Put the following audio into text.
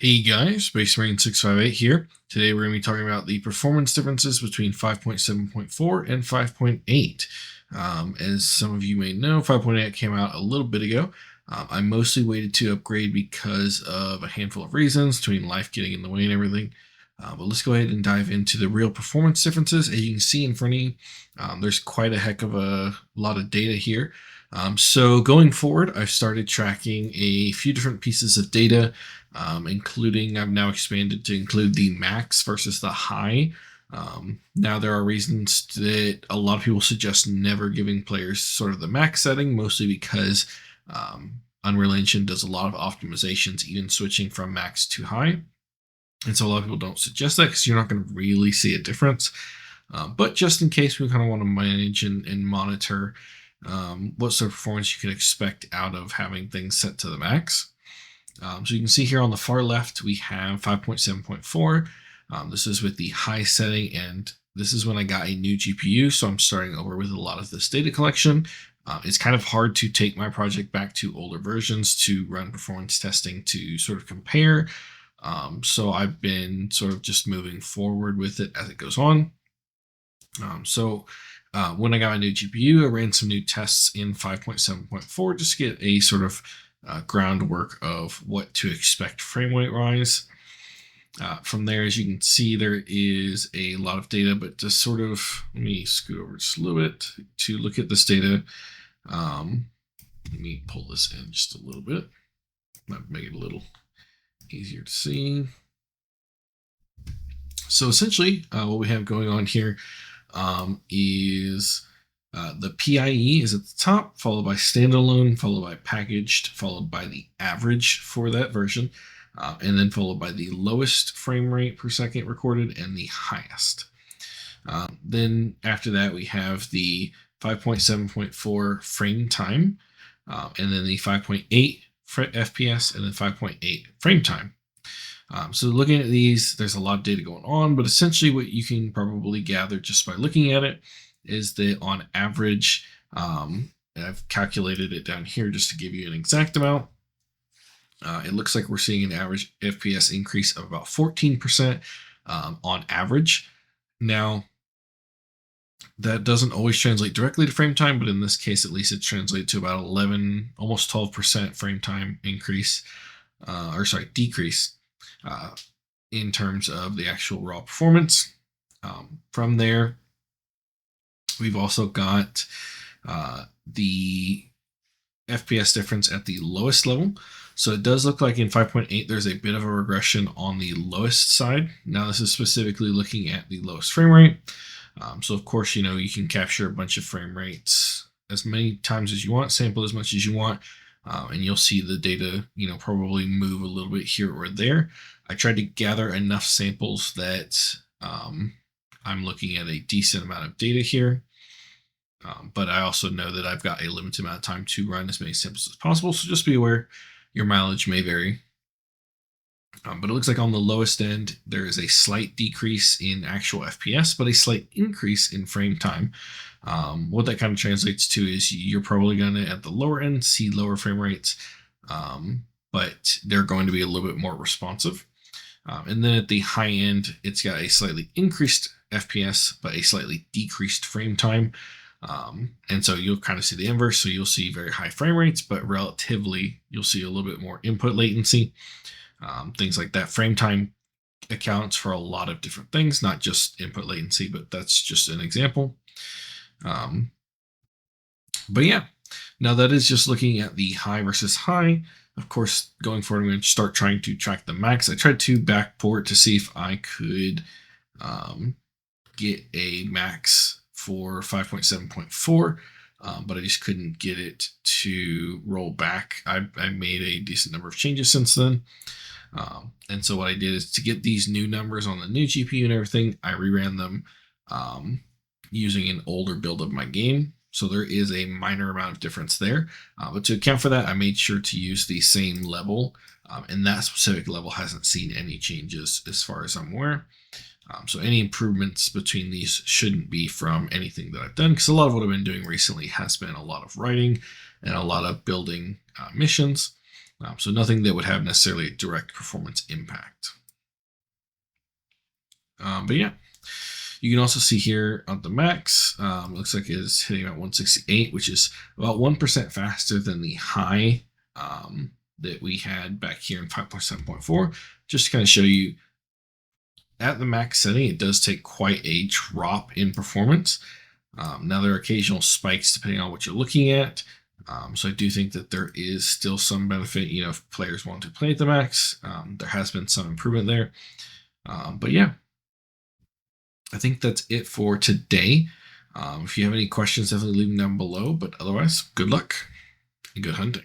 Hey guys, Space Marine 658 here. Today we're going to be talking about the performance differences between 5.7.4 and 5.8. As some of you may know, 5.8 came out a little bit ago. I mostly waited to upgrade because of a handful of reasons, between life getting in the way and everything. But let's go ahead and dive into the real performance differences. As you can see in front of you, there's quite a heck of a lot of data here. So going forward, I've started tracking a few different pieces of data, including I've now expanded to include the max versus the high. Now there are reasons that a lot of people suggest never giving players sort of the max setting, mostly because Unreal Engine does a lot of optimizations, even switching from max to high. And so a lot of people don't suggest that because you're not going to really see a difference. But just in case, we kind of want to manage and monitor what sort of performance you can expect out of having things set to the max. So you can see here on the far left, we have 5.7.4. This is with the high setting, and this is when I got a new GPU. So I'm starting over with a lot of this data collection. It's kind of hard to take my project back to older versions to run performance testing to sort of compare. So I've been sort of just moving forward with it as it goes on. When I got my new GPU, I ran some new tests in 5.7.4 just to get a sort of groundwork of what to expect frame rate wise. From there, as you can see, there is a lot of data, but just sort of, let me scoot over just a little bit to look at this data. Let me pull this in just a little bit. Might make it a little easier to see. So essentially, what we have going on here is the PIE is at the top, followed by standalone, followed by packaged, followed by the average for that version, and then followed by the lowest frame rate per second recorded and the highest. Then after that, we have the 5.7.4 frame time, and then the 5.8 FPS, and then 5.8 frame time. So looking at these, there's a lot of data going on, but essentially what you can probably gather just by looking at it is that on average, and I've calculated it down here just to give you an exact amount. It looks like we're seeing an average FPS increase of about 14% on average. Now, that doesn't always translate directly to frame time, but in this case, at least it translates to about 11, almost 12% frame time increase, decrease in terms of the actual raw performance. From there, we've also got the FPS difference at the lowest level. So it does look like in 5.8, there's a bit of a regression on the lowest side. Now this is specifically looking at the lowest frame rate. So of course, you can capture a bunch of frame rates as many times as you want, sample as much as you want, and you'll see the data, probably move a little bit here or there. I tried to gather enough samples that I'm looking at a decent amount of data here. But I also know that I've got a limited amount of time to run as many samples as possible. So just be aware your mileage may vary. But it looks like on the lowest end, there is a slight decrease in actual FPS, but a slight increase in frame time. What that kind of translates to is you're probably going to, at the lower end, see lower frame rates, but they're going to be a little bit more responsive. And then at the high end, it's got a slightly increased FPS, but a slightly decreased frame time. And so you'll kind of see the inverse. So you'll see very high frame rates, but relatively, you'll see a little bit more input latency. Things like that. Frame time accounts for a lot of different things, not just input latency, but that's just an example. But yeah, now that is just looking at the high versus high. Of course, going forward, I'm going to start trying to track the max. I tried to backport to see if I could get a max for 5.7.4, but I just couldn't get it to roll back. I made a decent number of changes since then. And so what I did is to get these new numbers on the new GPU and everything, I reran them using an older build of my game. So there is a minor amount of difference there. But to account for that, I made sure to use the same level. And that specific level hasn't seen any changes as far as I'm aware. So any improvements between these shouldn't be from anything that I've done, because a lot of what I've been doing recently has been a lot of writing and a lot of building missions. So nothing that would have necessarily a direct performance impact. But yeah, you can also see here on the max, looks like it's hitting about 168, which is about 1% faster than the high that we had back here in 5.7.4. Just to kind of show you, at the max setting, it does take quite a drop in performance. Now, there are occasional spikes depending on what you're looking at. So I do think that there is still some benefit, if players want to play at the max. There has been some improvement there. But yeah, I think that's it for today. If you have any questions, definitely leave them down below. But otherwise, good luck and good hunting.